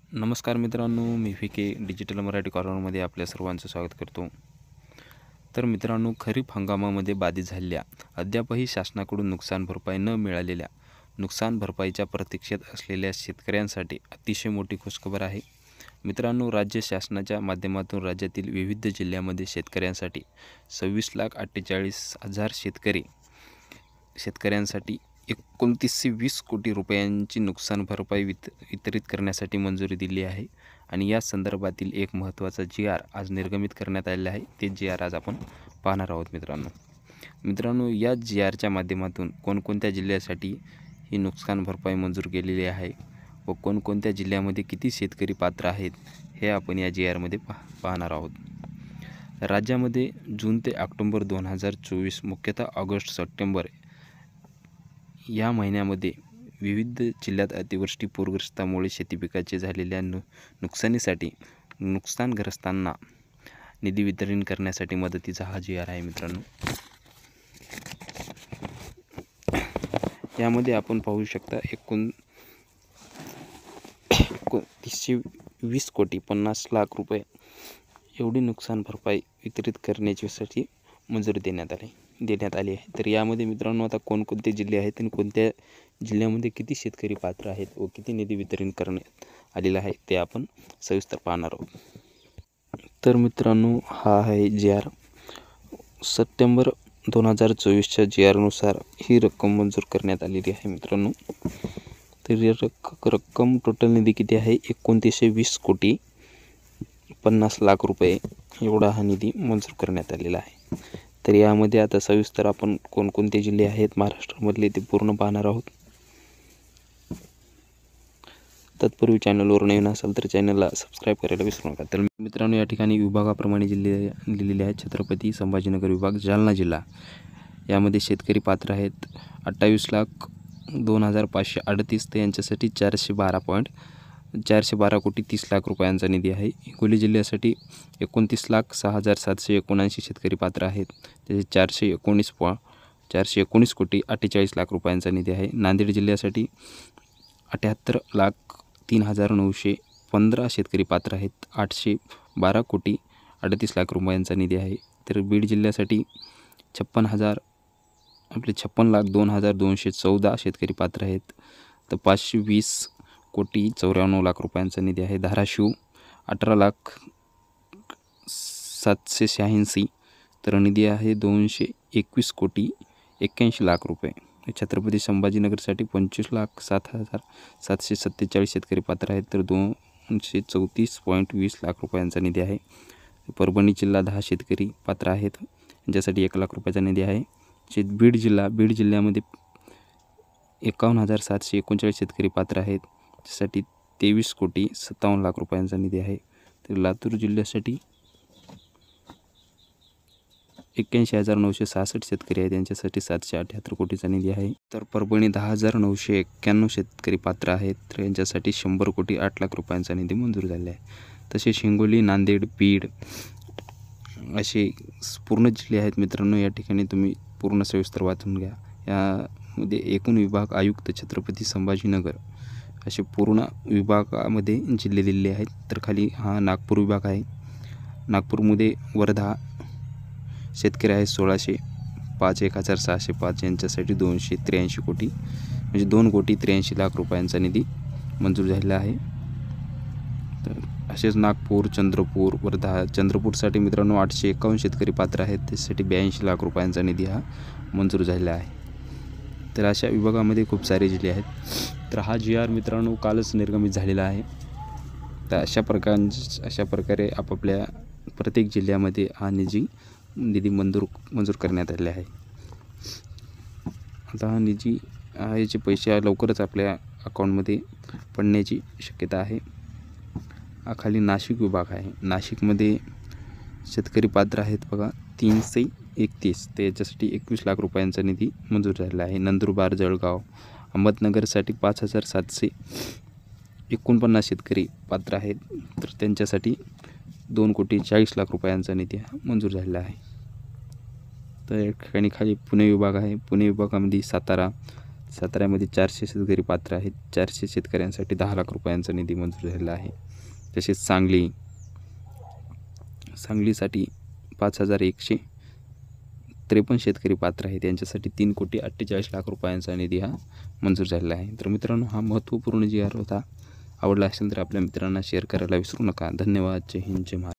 नमस्कार मित्रांनो, मी के डिजिटल मराठी कॉर्नरमध्ये आपल्या सर्वांचं स्वागत करतो. तर मित्रांनो, खरीप हंगामामध्ये बाधित झालेल्या अद्यापही शासनाकडून नुकसान भरपाई न मिळालेल्या नुकसान भरपाईच्या प्रतीक्षेत असलेल्या शेतकऱ्यांसाठी अतिशय मोठी खुशखबर आहे. मित्रांनो, राज्य शासनाच्या माध्यमातून राज्यातील विविध जिल्ह्यामध्ये शेतकऱ्यांसाठी 26,48,000 शेतकऱ्यांसाठी 2920 कोटी रुपयांची नुकसान भरपाई वितरित करण्यासाठी मंजुरी दिली आहे. आणि या संदर्भातील एक महत्त्वाचा GR आज निर्गमित करण्यात आलेला आहे. ते GR आज आपण पाहणार आहोत मित्रांनो, या GRच्या माध्यमातून कोणकोणत्या जिल्ह्यासाठी ही नुकसान भरपाई मंजूर केलेली आहे व कोणकोणत्या जिल्ह्यामध्ये किती शेतकरी पात्र आहेत हे आपण या GRमध्ये पाहणार आहोत. राज्यामध्ये जून ते ऑक्टोबर 2024 मुख्यतः ऑगस्ट सप्टेंबर या महिन्यामध्ये विविध जिल्ह्यात अतिवृष्टी पूरग्रस्तामुळे शेती पिकाचे झालेल्या नुकसानीसाठी नुकसानग्रस्तांना निधी वितरण करण्यासाठी मदतीचा हा GR आहे मित्रांनो. यामध्ये आपण पाहू शकता 2920 कोटी 50 लाख रुपये एवढी नुकसान भरपाई वितरित करण्यासाठी मंजुरी देण्यात आली आहे. तर यामध्ये मित्रांनो, आता कोणकोणते जिल्हे आहेत आणि कोणत्या जिल्ह्यामध्ये किती शेतकरी पात्र आहेत व किती निधी वितरण करण्यात आलेला आहे ते आपण सविस्तर पाहणार आहोत. तर मित्रांनो, हा आहे GR. सप्टेंबर 2024च्या GRनुसार ही रक्कम मंजूर करण्यात आलेली आहे मित्रांनो. तर या रक्कम टोटल निधी किती आहे? 2920 कोटी 50 लाख रुपये एवढा हा निधी मंजूर करण्यात आलेला आहे. तर यामध्ये आता सविस्तर आपण कोणकोणते जिल्हे आहेत महाराष्ट्रामधले ते पूर्ण पाहणार आहोत. तत्पूर्वी चॅनलवर नवीन असाल तर चॅनलला सबस्क्राईब करायला विसरू नका. तर मित्रांनो, या ठिकाणी विभागाप्रमाणे जिल्हे लिहिलेले आहेत. छत्रपती संभाजीनगर विभाग, जालना जिल्हा, यामध्ये शेतकरी पात्र आहेत 28,02,538. तर यांच्यासाठी 412 कोटी 30 लाख रुपयांचा निधी आहे. हिंगोली जिल्ह्यासाठी 29,06,779 शेतकरी पात्र आहेत. त्याचे 419 कोटी 48 लाख रुपयांचा निधी आहे. नांदेड जिल्ह्यासाठी 78,03,915 शेतकरी पात्र आहेत. 812 कोटी 38 लाख रुपयांचा निधी आहे. तर बीड जिल्ह्यासाठी 56,02,214 शेतकरी पात्र आहेत. तर 520 कोटी 94 लाख रुपयांचा निधी आहे. धाराशिव 18,0786. तर निधी आहे 221 कोटी 81 लाख रुपये. छत्रपती संभाजीनगरसाठी 25,07,747 शेतकरी पात्र आहेत. तर 234.20 लाख रुपयांचा निधी आहे. परभणी जिल्हा 10 शेतकरी पात्र आहेत. यांच्यासाठी 1 लाख रुपयाचा निधी आहे. बीड जिल्ह्यामध्ये 51,739 शेतकरी पात्र आहेत. त्यासाठी 23 कोटी 57 लाख रुपयांचा निधी आहे. तर लातूर जिल्ह्यासाठी 81,966 शेतकरी आहेत. त्यांच्यासाठी 778 कोटीचा निधी आहे. तर परभणी 10,991 शेतकरी पात्र आहेत. तर यांच्यासाठी 100 कोटी 8 लाख रुपयांचा निधी मंजूर झाला आहे. तसेच हिंगोली, नांदेड, बीड असे पूर्ण जिल्हे आहेत मित्रांनो. या ठिकाणी तुम्ही पूर्ण सविस्तर वाचून घ्या. यामध्ये एकूण विभाग आयुक्त छत्रपती संभाजीनगर असे पूर्ण विभागामध्ये जिल्हे दिलेले आहेत. तर खाली हा नागपूर विभाग आहे. नागपूरमध्ये वर्धा शेतकरी आहेत 1,605 1,605. यांच्यासाठी 283 कोटी म्हणजे 2 कोटी 83 लाख रुपयांचा निधी मंजूर झालेला आहे. तर असेच नागपूर, चंद्रपूर, वर्धा. चंद्रपूरसाठी मित्रांनो 851 शेतकरी पात्र आहेत. त्यासाठी 82 लाख रुपयांचा निधी हा मंजूर झालेला आहे. तर अशा विभागामध्ये खूप सारे जिल्हे आहेत. तर हा GR मित्रांनो कालच निर्गमित झालेला आहे. तर अशा प्रकारे आपापल्या प्रत्येक जिल्ह्यामध्ये हा निधी मंजूर करण्यात आलेला आहे. आता हा निधी याचे पैसे लवकरच आपल्या अकाउंटमध्ये पडण्याची शक्यता आहे. हा खाली नाशिक विभाग आहे. नाशिकमध्ये शेतकरी पात्र आहेत बघा 331. तर याच्यासाठी 21 लाख रुपयांचा निधी मंजूर झालेला आहे. नंदुरबार, जळगाव, अहमदनगरसाठी 5,749 शेतकरी पात्र आहेत. तर त्यांच्यासाठी 2 कोटी 40 लाख रुपयांचा निधी हा मंजूर झालेला आहे. तर या ठिकाणी खाली पुणे विभाग आहे. पुणे विभागामध्ये सातारा, साताऱ्यामध्ये 400 शेतकरी पात्र आहेत. 400 शेतकऱ्यांसाठी 10 लाख रुपयांचा निधी मंजूर झालेला आहे. तसेच सांगलीसाठी 5153 शेतकरी पात्र आहेत. यांच्यासाठी 3,48,00,000 रुपयांचा निधी हा मंजूर झालेला आहे. तर मित्रांनो, हा महत्त्वपूर्ण जी आर होता. आवडला असेल तर आपल्या मित्रांना शेअर करायला विसरू नका. धन्यवाद. जय हिंद, जय महाराष्ट्र.